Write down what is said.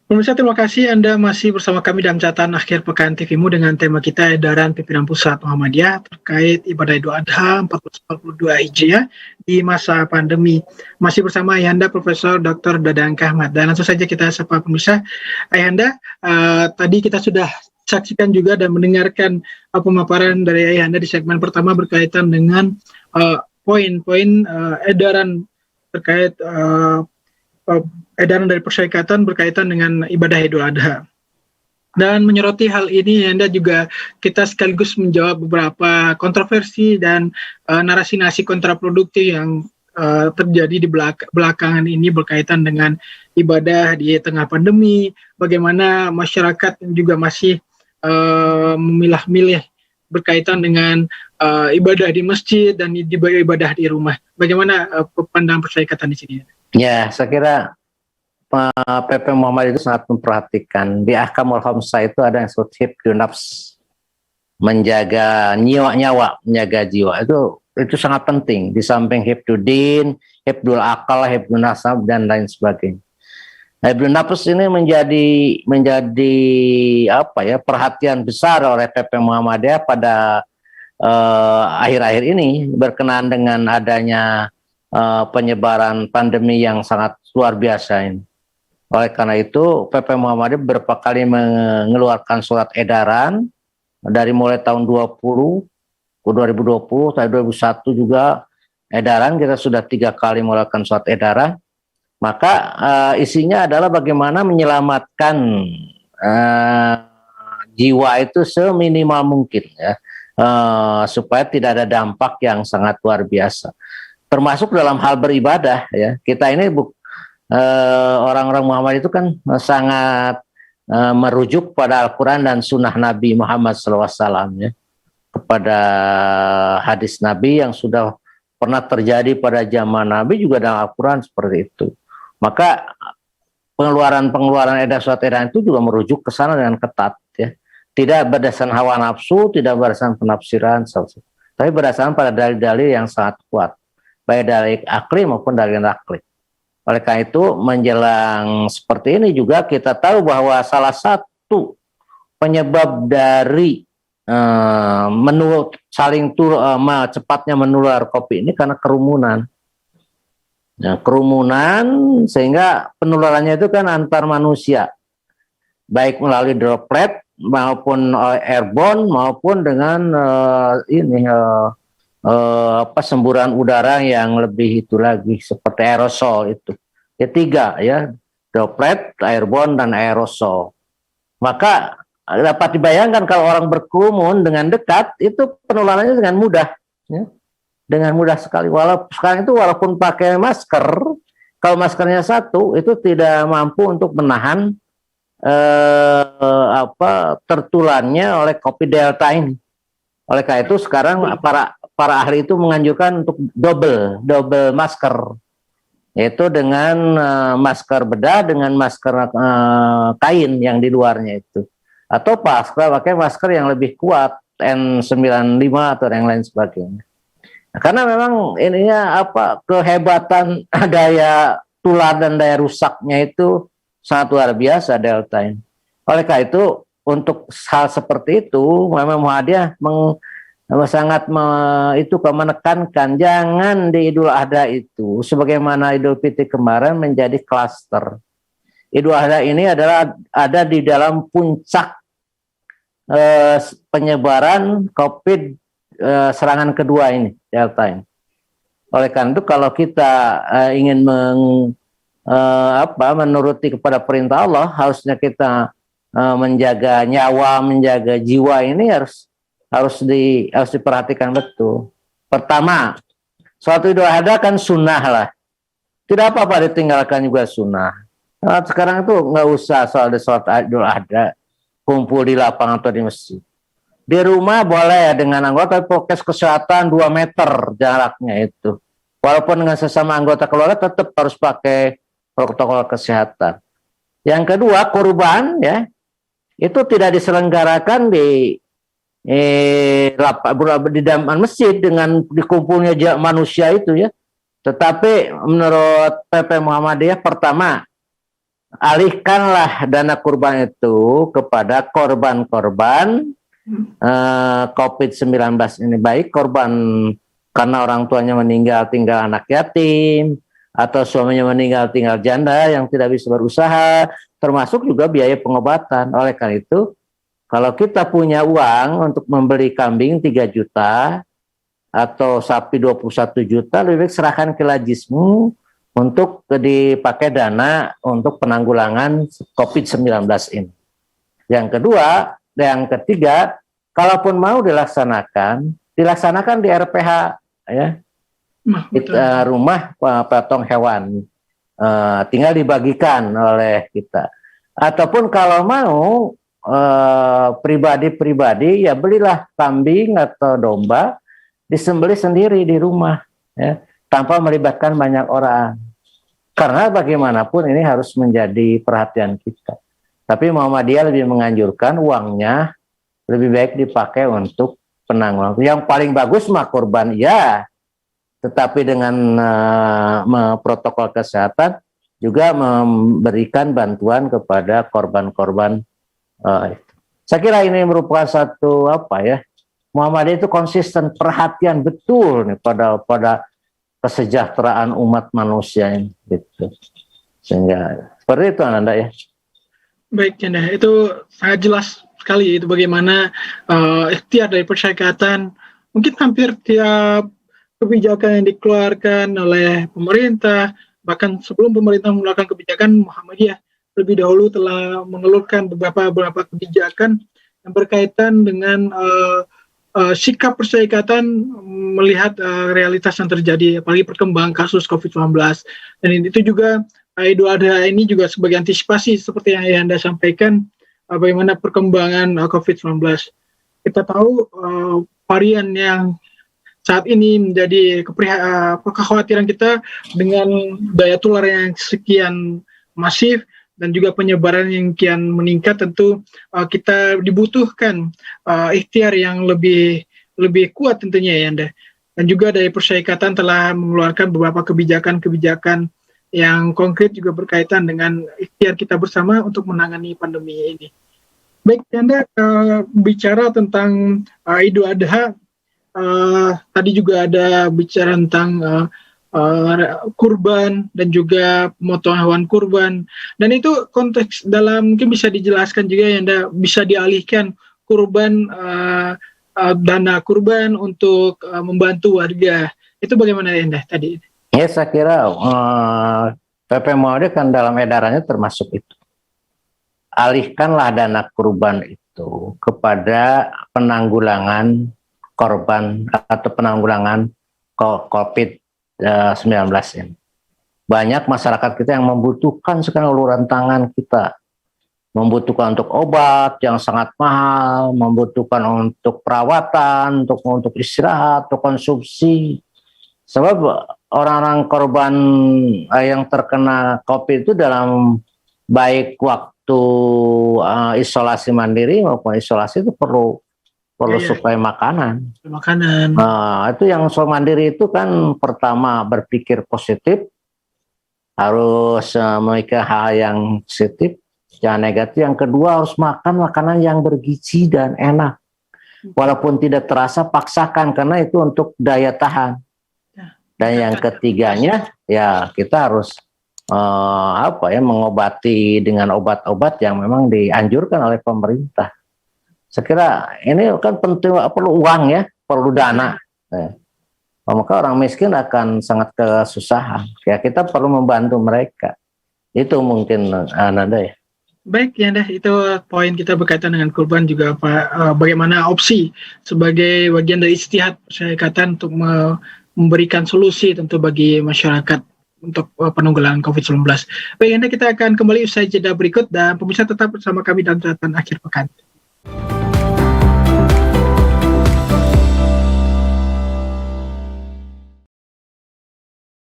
Pemirsa, terima kasih Anda masih bersama kami dalam catatan akhir pekan TV-mu dengan tema kita edaran pimpinan pusat Muhammadiyah terkait ibadah Idul Adha 1442 Hijriah di masa pandemi. Masih bersama Ayahanda Profesor Dr. Dadang Kahmat. Dan langsung saja kita sapa pemirsa. Ayahanda, tadi kita sudah saksikan juga dan mendengarkan pemaparan dari Ayahanda di segmen pertama berkaitan dengan poin-poin edaran terkait edaran dari persyarikatan berkaitan dengan ibadah Idul Adha. Dan menyoroti hal ini, Anda juga kita sekaligus menjawab beberapa kontroversi dan narasi-narasi kontraproduktif yang terjadi di belakangan ini berkaitan dengan ibadah di tengah pandemi, bagaimana masyarakat juga masih memilah-milih berkaitan dengan ibadah di masjid dan ibadah di rumah. Bagaimana pandangan persyarikatan di sini? Ya, saya kira PP Muhammad itu sangat memperhatikan. Di Ahkamul Khamsah itu ada yang disebut hifdzun nafs, menjaga nyawa, menjaga jiwa. Itu sangat penting. Di samping hifdzuddin, hifdzul akal, hifdzun nasab dan lain sebagainya. Hifdzun nafs ini menjadi perhatian besar oleh PP Muhammadiyah pada akhir-akhir ini berkenaan dengan adanya penyebaran pandemi yang sangat luar biasa ini. Oleh karena itu, PP Muhammadiyah beberapa kali mengeluarkan surat edaran dari mulai tahun 2020, tahun 2001 juga edaran, kita sudah 3 kali mengeluarkan surat edaran. Maka isinya adalah bagaimana menyelamatkan jiwa itu seminimal mungkin ya, supaya tidak ada dampak yang sangat luar biasa. Termasuk dalam hal beribadah ya. Kita ini orang-orang Muhammad itu kan sangat merujuk pada Al-Quran dan Sunnah Nabi Muhammad SAW ya, kepada hadis Nabi yang sudah pernah terjadi pada zaman Nabi juga dalam Al-Quran seperti itu. Maka pengeluaran surat edaran itu juga merujuk ke sana dengan ketat ya. Tidak berdasarkan hawa nafsu, tidak berdasarkan penafsiran, tapi berdasarkan pada dalil-dalil yang sangat kuat, baik dari akli maupun dari akli. Oleh karena itu menjelang seperti ini juga kita tahu bahwa salah satu penyebab dari cepatnya menular COVID ini karena kerumunan. Nah, kerumunan sehingga penularannya itu kan antar manusia, baik melalui droplet maupun airborne maupun dengan semburan udara yang lebih itu lagi seperti aerosol itu. Ya 3 ya, droplet, airborne dan aerosol. Maka dapat dibayangkan kalau orang berkerumun dengan dekat itu penularannya dengan mudah ya. Dengan mudah sekali. Sekarang itu walaupun pakai masker, kalau maskernya satu itu tidak mampu untuk menahan tertularnya oleh COVID Delta ini. Oleh karena itu sekarang para ahli itu menganjurkan untuk double masker, yaitu dengan masker bedah dengan masker kain yang di luarnya itu, atau pakai masker yang lebih kuat N95 atau yang lain sebagainya. Nah, karena memang ininya kehebatan daya tular dan daya rusaknya itu sangat luar biasa Delta ini. Oleh karena itu untuk hal seperti itu memang Muhammadiyah sangat menekankan jangan di Idul Adha itu sebagaimana Idul Fitri kemarin menjadi klaster. Idul Adha ini ada di dalam puncak penyebaran COVID serangan kedua ini, Delta ini. Oleh karena itu kalau kita ingin menuruti kepada perintah Allah, harusnya kita menjaga nyawa, menjaga jiwa ini harus diperhatikan betul. Pertama, suatu Idul Adha kan sunnah lah. Tidak apa-apa ditinggalkan juga sunnah. Nah, sekarang itu nggak usah soal Idul Adha kumpul di lapangan atau di masjid. Di rumah boleh dengan anggota, prokes kesehatan 2 meter jaraknya itu. Walaupun dengan sesama anggota keluarga tetap harus pakai protokol kesehatan. Yang kedua, kurban ya itu tidak diselenggarakan di dalam masjid dengan dikumpulnya manusia itu ya. Tetapi menurut PP Muhammadiyah, pertama alihkanlah dana kurban itu kepada korban-korban COVID-19 ini, baik korban karena orang tuanya meninggal tinggal anak yatim, atau suaminya meninggal tinggal janda yang tidak bisa berusaha, termasuk juga biaya pengobatan. Oleh karena itu, kalau kita punya uang untuk membeli kambing 3 juta atau sapi 21 juta, lebih baik serahkan ke Lajismu untuk dipakai dana untuk penanggulangan COVID-19 ini. Yang ketiga, kalaupun mau dilaksanakan di RPH, ya, rumah potong hewan, tinggal dibagikan oleh kita. Ataupun kalau mau pribadi-pribadi, ya belilah kambing atau domba, disembelih sendiri di rumah, ya, tanpa melibatkan banyak orang. Karena bagaimanapun ini harus menjadi perhatian kita. Tapi Muhammadiyah lebih menganjurkan uangnya lebih baik dipakai untuk penanggulangan. Yang paling bagus mah kurban, ya, tetapi dengan protokol kesehatan juga memberikan bantuan kepada korban-korban. Saya kira ini merupakan satu Muhammadiyah itu konsisten, perhatian betul nih pada kesejahteraan umat manusia ini, gitu. Sehingga seperti itu, Ananda, ya. Baik, Yanda, itu sangat jelas sekali itu bagaimana ikhtiar dari persyarikatan. Mungkin hampir tiap kebijakan yang dikeluarkan oleh pemerintah, bahkan sebelum pemerintah mengeluarkan kebijakan, Muhammadiyah lebih dahulu telah mengeluarkan beberapa kebijakan yang berkaitan dengan sikap persyarikatan melihat realitas yang terjadi, apalagi perkembangan kasus COVID-19. Dan itu juga Idul Adha ini juga sebagai antisipasi seperti yang Anda sampaikan, bagaimana perkembangan COVID-19. Kita tahu varian yang saat ini menjadi kekhawatiran kita dengan daya tular yang sekian masif dan juga penyebaran yang kian meningkat. Tentu kita dibutuhkan ikhtiar yang lebih kuat tentunya, ya, Anda. Dan juga dari persyarikatan telah mengeluarkan beberapa kebijakan-kebijakan yang konkret juga berkaitan dengan ikhtiar kita bersama untuk menangani pandemi ini. Baik, Anda bicara tentang Idul Adha, tadi juga ada bicara tentang kurban dan juga pemotongan hewan kurban, dan itu konteks dalam mungkin bisa dijelaskan juga, ya, Anda, bisa dialihkan kurban dana kurban untuk membantu warga. Itu bagaimana, ya, Anda, tadi? Ya, saya kira PP Muhammadiyah kan dalam edarannya termasuk itu. Alihkanlah dana kurban itu kepada penanggulangan korban atau penanggulangan COVID-19 ini. Banyak masyarakat kita yang membutuhkan sekarang uluran tangan kita. Membutuhkan untuk obat yang sangat mahal, membutuhkan untuk perawatan, untuk istirahat, untuk konsumsi. Sebab orang-orang korban yang terkena COVID itu dalam baik waktu isolasi mandiri maupun isolasi itu perlu suplai makanan. Itu yang soal mandiri itu kan pertama berpikir positif, harus memikirkan hal yang positif, jangan negatif. Yang kedua harus makan makanan yang bergizi dan enak, walaupun tidak terasa paksakan karena itu untuk daya tahan. Dan yang ketiganya, ya, kita harus mengobati dengan obat-obat yang memang dianjurkan oleh pemerintah. Saya kira ini kan penting, perlu uang, ya, perlu dana. Maka orang miskin akan sangat kesusahan. Ya, kita perlu membantu mereka. Itu mungkin, Ananda, ya. Baik, ya, Anda, itu poin kita berkaitan dengan kurban juga bagaimana opsi sebagai bagian dari ijtihad persyarikatan untuk memberikan solusi tentu bagi masyarakat untuk penanggulangan COVID-19. Baik, Anda, kita akan kembali usai jeda berikut, dan pemirsa tetap bersama kami dalam catatan akhir pekan.